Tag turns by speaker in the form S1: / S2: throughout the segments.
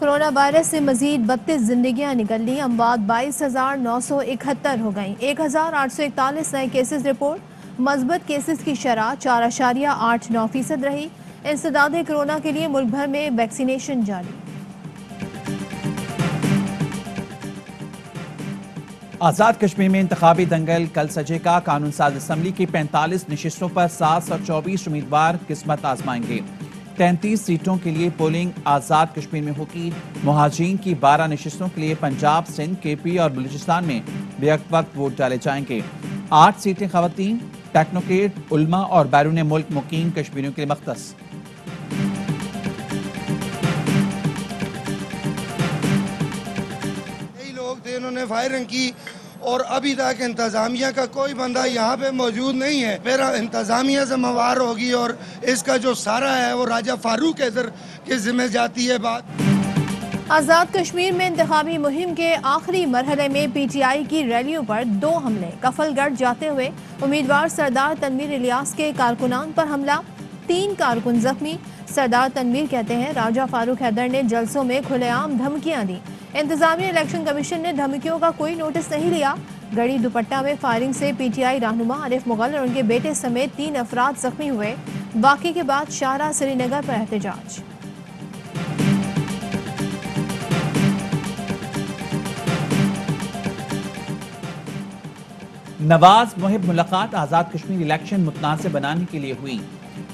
S1: Corona virus سے مزید 32 زندگیاں نکل لی، اموات 22,971 ہو گئیں، 1,841 نئے کیسز رپورٹ، مثبت کیسز کی شرح 4.89% رہی۔ انسداد کورونا کے لیے ملک بھر میں ویکسینیشن جاری۔
S2: آزاد کشمیر میں انتخابی دنگل کل سجے کا، قانون ساز اسمبلی کی 45 نشستوں پر 724 امیدوار قسمت آزمائیں گے۔ 33 سیٹوں کے لیے پولنگ آزاد کشمیر میں ہوگی۔ مہاجرین کی 12 نشستوں کے لیے پنجاب، سندھ، کے پی اور بلوچستان میں بیک وقت ووٹ ڈالے جائیں گے۔ 8 سیٹیں خواتین، ٹیکنوکریٹ، علماء اور بیرون ملک مقیم کشمیریوں کے لیے مختص۔
S3: کئی لوگ تھے، انہوں نے فائرنگ کی اور ابھی تک انتظامیہ کا کوئی بندہ یہاں پہ موجود نہیں ہے۔ میرا انتظامیہ سے موار ہوگی اور اس کا جو سارا ہے وہ راجہ فاروق حیدر کے ذمہ جاتی ہے بات۔
S1: آزاد کشمیر میں انتخابی مہم کے آخری مرحلے میں پی ٹی آئی کی ریلیوں پر 2 حملے، کفل گڑھ جاتے ہوئے امیدوار سردار تنویر الیاس کے کارکنان پر حملہ، 3 کارکن زخمی۔ سردار تنویر کہتے ہیں راجہ فاروق حیدر نے جلسوں میں کھلے عام دھمکیاں دی۔ انتظامیہ الیکشن کمیشن نے دھمکیوں کا کوئی نوٹس نہیں لیا۔ گڑھی دوپٹہ میں فائرنگ سے پی ٹی آئی رہنما عارف مغل اور ان کے بیٹے سمیت 3 افراد زخمی ہوئے۔ واقعے کے بعد شاہراہ سری نگر پر احتجاج۔
S2: نواز محب ملاقات آزاد کشمیر الیکشن متنازع بنانے کے لیے ہوئی۔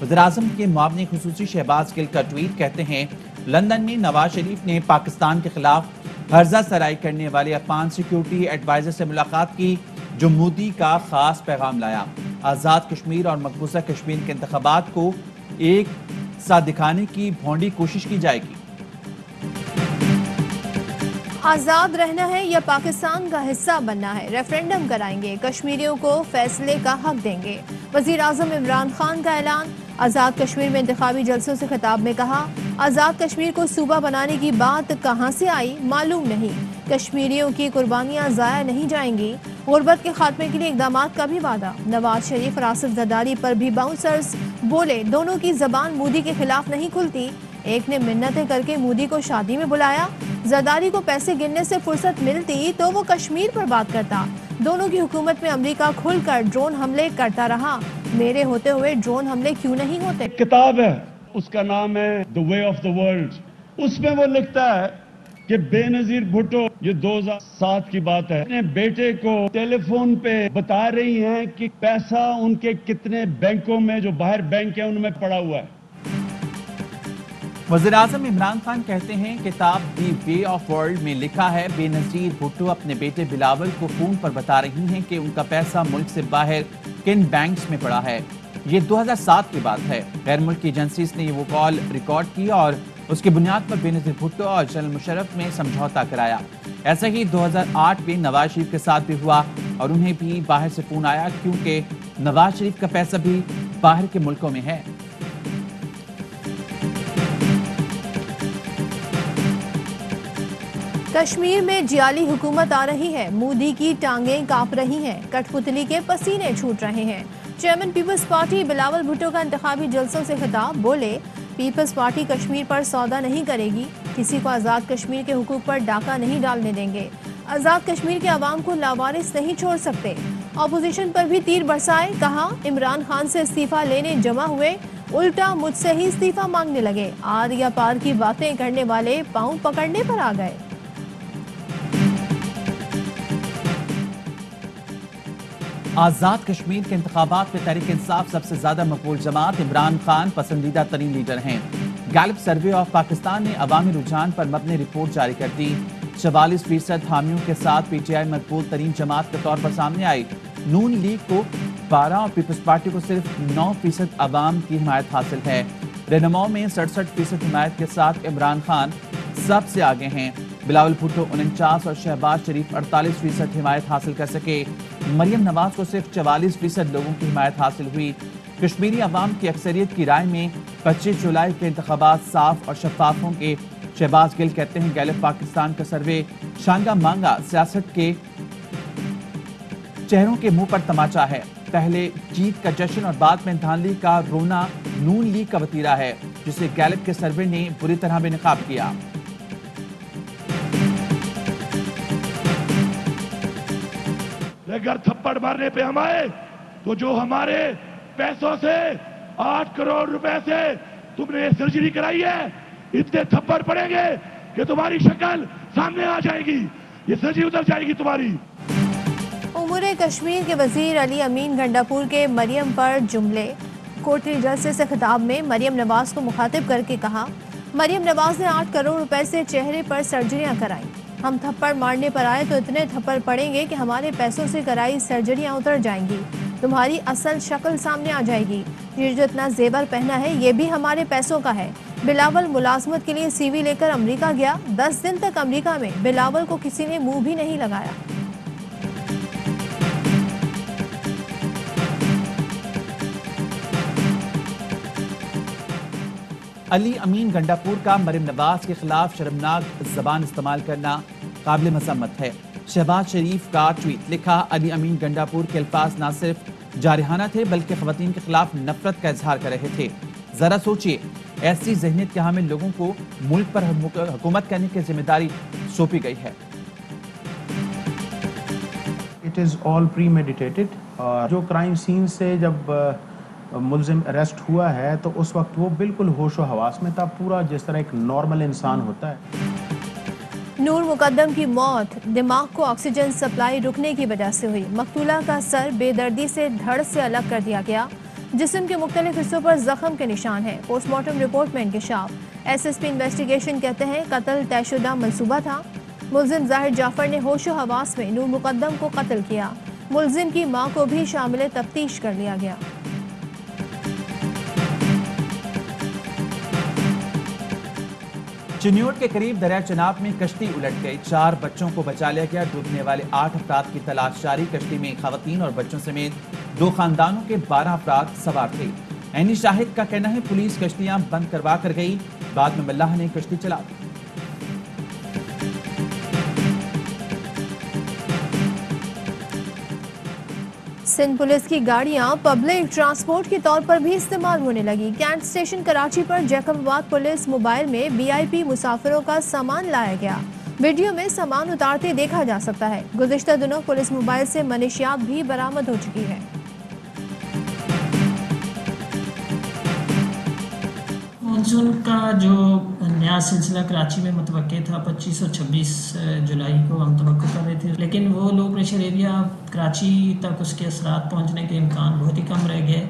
S2: وزیراعظم کے معاون خصوصی شہباز گل کا ٹویٹ کہتے ہیں لندن میں نواز شریف نے پاکستان کے خلاف ہرزہ سرائی کرنے والے افغان سیکیورٹی ایڈوائزر سے ملاقات کی، جو مودی کا خاص پیغام لایا۔ آزاد کشمیر اور مقبوضہ کشمیر کے انتخابات کو ایک سا دکھانے کی بھونڈی کوشش کی جائے گی۔
S1: آزاد رہنا ہے یا پاکستان کا حصہ بننا ہے، ریفرینڈم کرائیں گے، کشمیریوں کو فیصلے کا حق دیں گے۔ وزیر اعظم عمران خان کا اعلان۔ آزاد کشمیر میں انتخابی جلسوں سے خطاب میں کہا آزاد کشمیر کو صوبہ بنانے کی بات کہاں سے آئی معلوم نہیں، کشمیریوں کی قربانیاں ضائع نہیں جائیں گی۔ غربت کے خاتمے کے لیے اقدامات کا بھی وعدہ۔ نواز شریف اور آصف زرداری پر بھی باؤنسرز، بولے دونوں کی زبان مودی کے خلاف نہیں کھلتی۔ ایک نے منتیں کر کے مودی کو شادی میں بلایا، زرداری کو پیسے گننے سے فرصت ملتی تو وہ کشمیر پر بات کرتا۔ دونوں کی حکومت میں امریکہ کھل کر ڈرون حملے کرتا رہا، میرے ہوتے ہوئے ڈرون حملے کیوں نہیں ہوتے؟
S4: ایک کتاب ہے، اس کا نام ہے The Way of the World۔ اس میں وہ لکھتا ہے کہ بے نظیر بھٹو، یہ 2007 کی بات ہے، اپنے بیٹے کو ٹیلی فون پہ بتا رہی ہیں کہ پیسہ ان کے کتنے بینکوں میں جو باہر بینک ہیں ان میں پڑا ہوا ہے۔
S2: وزیراعظم عمران خان کہتے ہیں کتاب دی وے آف ورلڈ میں لکھا ہے بے نظیر بھٹو اپنے بیٹے بلاول کو فون پر بتا رہی ہیں کہ ان کا پیسہ ملک سے باہر کن بینکس میں پڑا ہے۔ یہ 2007 کی بات ہے۔ غیر ملکی ایجنسیز نے وہ کال ریکارڈ کی اور اس کی بنیاد پر بے نظیر بھٹو اور جنرل مشرف میں سمجھوتا کرایا۔ ایسا ہی 2008 میں نواز شریف کے ساتھ بھی ہوا اور انہیں بھی باہر سے فون آیا، کیونکہ نواز شریف کا پیسہ بھی باہر کے ملکوں میں ہے۔
S1: کشمیر میں جعلی حکومت آ رہی ہے، مودی کی ٹانگیں کانپ رہی ہیں، کٹھ پتلی کے پسینے چھوٹ رہے ہیں۔ Chairman peoples party Bilawal Bhutto کا انتخابی جلسوں سے خطاب، بولے پیپلز پارٹی کشمیر پر سودا نہیں کرے گی، کسی کو آزاد کشمیر کے حقوق پر ڈاکہ نہیں ڈالنے دیں گے، آزاد کشمیر کے عوام کو لاوارث نہیں چھوڑ سکتے۔ اپوزیشن پر بھی تیر برسائے، کہا عمران خان سے استعفیٰ لینے جمع ہوئے، الٹا مجھ سے ہی استعفیٰ مانگنے لگے، آر یا پار کی باتیں کرنے والے پاؤں پکڑنے پر آ گئے۔
S2: آزاد کشمیر کے انتخابات میں تحریک انصاف سب سے زیادہ مقبول جماعت، عمران خان پسندیدہ ترین لیڈر ہیں۔ گیلپ سروے آف پاکستان نے عوامی رجحان پر مبنی رپورٹ جاری کر دی۔ 44% حامیوں کے ساتھ پی ٹی آئی مقبول ترین جماعت کے طور پر سامنے آئی۔ نون لیگ کو 12 اور پیپلز پارٹی کو صرف 9% عوام کی حمایت حاصل ہے۔ رہنماؤں میں 67% حمایت کے ساتھ عمران خان سب سے آگے ہیں۔ بلاول بھٹو 49 اور شہباز شریف 48% حمایت حاصل کر سکے۔ مریم نواز کو صرف 44% لوگوں کی حمایت حاصل ہوئی۔ کشمیری عوام کی اکثریت کی رائے میں 25 جولائی کے انتخابات صاف اور شفاف ہوں گے۔ شہباز گل کہتے ہیں گیلپ پاکستان کا سروے شانگا مانگا سیاست کے چہروں کے منہ پر تماچا ہے، پہلے جیت کا جشن اور بعد میں دھاندلی کا رونا نون لیگ کا وتیرہ ہے، جسے گیلپ کے سروے نے بری طرح بے نقاب کیا۔
S4: अगर थप्पड़ मारने पे हम आए तो जो हमारे पैसों से 8 करोड़ रुपए से तुमने सर्जरी कराई है, इतने थप्पड़ पड़ेंगे कि तुम्हारी शक्ल सामने आ जाएगी, ये सर्जरी उतर जाएगी तुम्हारी।
S1: उमूर कश्मीर के वजीर अली अमीन गंडापुर के मरियम पर जुमले। कोर्टी जलसे से खिताब में मरियम नवाज को मुखातिब करके कहा, मरियम नवाज ने 8 करोड़ रुपए से चेहरे पर सर्जरियां कराई। हम थप्पड़ मारने पर आए तो इतने थप्पड़ पड़ेंगे कि हमारे पैसों से कराई सर्जरियां उतर जाएंगी, तुम्हारी असल शक्ल सामने आ जाएगी। ये जो इतना जेवर पहना है ये भी हमारे पैसों का है। बिलावल मुलाजमत के लिए CV लेकर अमेरिका गया। 10 दिन तक अमेरिका में बिलावल को किसी ने मुंह भी नहीं लगाया।
S2: अली अमीन गंडापुर का मरियम नवाज के खिलाफ शर्मनाक जबान इस्तेमाल करना काबिल मजम्मत है। शहबाज शरीफ का ट्वीट लिखा, अली अमीन गंडापुर के अल्फाज न सिर्फ जारहाना थे बल्कि खवातीन के खिलाफ नफरत का इजहार कर रहे थे। जरा सोचिए, ऐसी ज़हनियत के हामिल लोगों को मुल्क पर हुकूमत करने की जिम्मेदारी सौंपी गई है।
S5: It is all premeditated. और जो क्राइम सीन से जब मुलजिम अरेस्ट हुआ है तो उस वक्त वो बिल्कुल होशो हवास में था, पूरा जिस तरह एक नॉर्मल इंसान होता है।
S1: नूर मुकद्दम की मौत दिमाग को ऑक्सीजन सप्लाई रुकने की वजह से हुई। मकतूला का सर बेदर्दी से धड़ से अलग कर दिया गया। जिस्म के मुख्तलिफ हिस्सों पर जख्म के निशान हैं। पोस्टमार्टम रिपोर्ट में इंकशाफ। SSP इन्वेस्टिगेशन कहते हैं कत्ल तयशुदा मंसूबा था। मुलजिम जाहिर जाफर ने होशो हवास में नूर मुकद्दम को कत्ल किया। मुलजिम की मां को भी शामिल तफ्तीश कर लिया गया।
S2: चिन्योट के करीब दरिया चनाब में कश्ती उलट गई। 4 बच्चों को बचा लिया गया। डूबने वाले 8 अफराद की तलाश जारी। कश्ती में खवातीन और बच्चों समेत 2 खानदानों के 12 अफराद सवार थे। ऐनी शाहिद का कहना है पुलिस कश्तियां बंद करवा कर गई, बाद में मल्लाह ने कश्ती चला दी।
S1: सिंध पुलिस की गाड़ियां पब्लिक ट्रांसपोर्ट के तौर पर भी इस्तेमाल होने लगी। कैंट स्टेशन कराची पर जैकबाबाद पुलिस मोबाइल में VIP मुसाफिरों का सामान लाया गया। वीडियो में सामान उतारते देखा जा सकता है। गुज़िश्ता दिनों पुलिस मोबाइल से मनशियात भी बरामद हो चुकी है।
S6: मानसून का जो नया सिलसिला कराची में मुतवक्के था 25 और 26 जुलाई को हम तवक्को कर रहे थे, लेकिन वो लो प्रेशर एरिया कराची तक उसके असरात पहुंचने के इम्कान बहुत ही कम रह गए।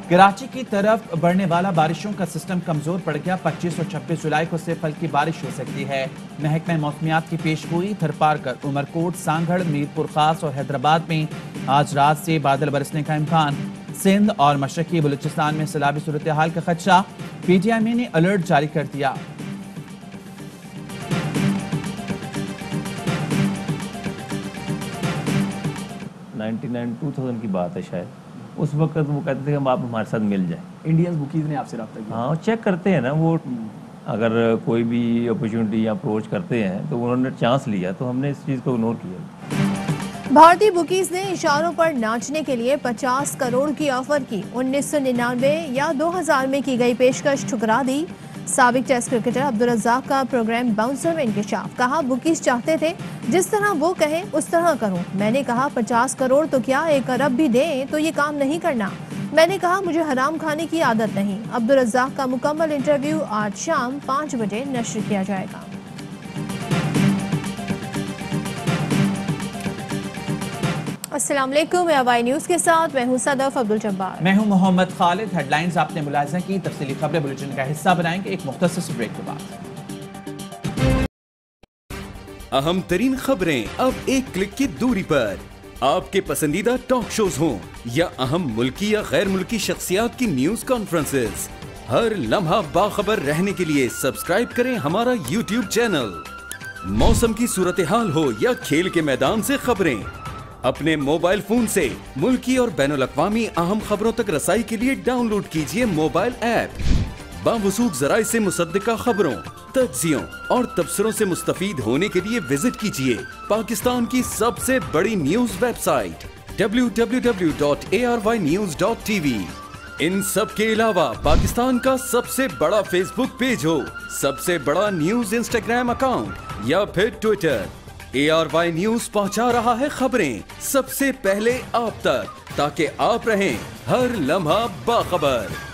S2: कराची की तरफ बढ़ने वाला बारिशों का सिस्टम कमजोर पड़ गया। 25 और 26 जुलाई को सिर्फ हल्की बारिश हो सकती है। महकमा मौसमियात की पेशगोई। थरपारकर, उमरकोट, सांगड़, मीरपुर खास और हैदराबाद में आज रात से बादल बरसने का इम्कान। सिंध और मशरकी बलूचिस्तान में सैलाबी सूरत हाल का खदशा। PTI ने अलर्ट जारी कर दिया।
S7: 2000 की बात है शायद। उस वक्त वो कहते थे कि आप हमारे साथ मिल जाए।
S8: इंडियंस बुकीज ने आपसे रब्ता किया?
S7: हाँ, चेक करते हैं ना वो, अगर कोई भी अपॉर्चुनिटी अप्रोच करते हैं तो उन्होंने चांस लिया तो हमने इस चीज़ को इग्नोर किया।
S1: भारतीय बुकीज ने इशारों पर नाचने के लिए 50 करोड़ की ऑफर की। 1999 या 2000 में की गई पेशकश ठुकरा दी। साबिक टेस्ट क्रिकेटर अब्दुल रज़ाक का प्रोग्राम बाउंसर में इंकशाफ। कहा बुकीज चाहते थे जिस तरह वो कहें उस तरह करूं। मैंने कहा 50 करोड़ तो क्या 1 अरब भी दें तो ये काम नहीं करना। मैंने कहा मुझे हराम खाने की आदत नहीं। अब्दुल रज़ाक का मुकम्मल इंटरव्यू आज शाम 5 बजे नश्र किया जाएगा। अस्सलाम वालेकुम, मैं हवाई न्यूज़ के साथ मैं हूं सदफ अब्दुल जब्बार।
S2: मैं हूं मोहम्मद खालिद। हेडलाइंस आपने मुलाहिजा की, तफसीली खबरें बुलेटिन का हिस्सा बनाएंगे एक मुख्तसर ब्रेक के बाद।
S9: अहम तरीन खबरें अब एक क्लिक की दूरी पर। आपके पसंदीदा टॉक शोज हों या अहम मुल्की या गैर मुल्की शख्सियात की न्यूज कॉन्फ्रेंसेस, हर लम्हा बाखबर रहने के लिए सब्सक्राइब करें हमारा YouTube चैनल। मौसम की सूरत हाल हो या खेल के मैदान से खबरें, अपने मोबाइल फोन से मुल्की और बैनुल अक़वामी अहम खबरों तक रसाई के लिए डाउनलोड कीजिए मोबाइल ऐप। बावसूख ज़राए से मुसद्दिका खबरों, तज्ज़ियों और तबसरों से मुस्तफीद होने के लिए विजिट कीजिए पाकिस्तान की सबसे बड़ी न्यूज वेबसाइट www.arYnews.tv। इन सब के अलावा पाकिस्तान का सबसे बड़ा फेसबुक पेज हो, सबसे बड़ा न्यूज इंस्टाग्राम अकाउंट या फिर ट्विटर, ARY न्यूज पहुंचा रहा है खबरें सबसे पहले आप तक, ताकि आप रहें हर लम्हा बाखबर।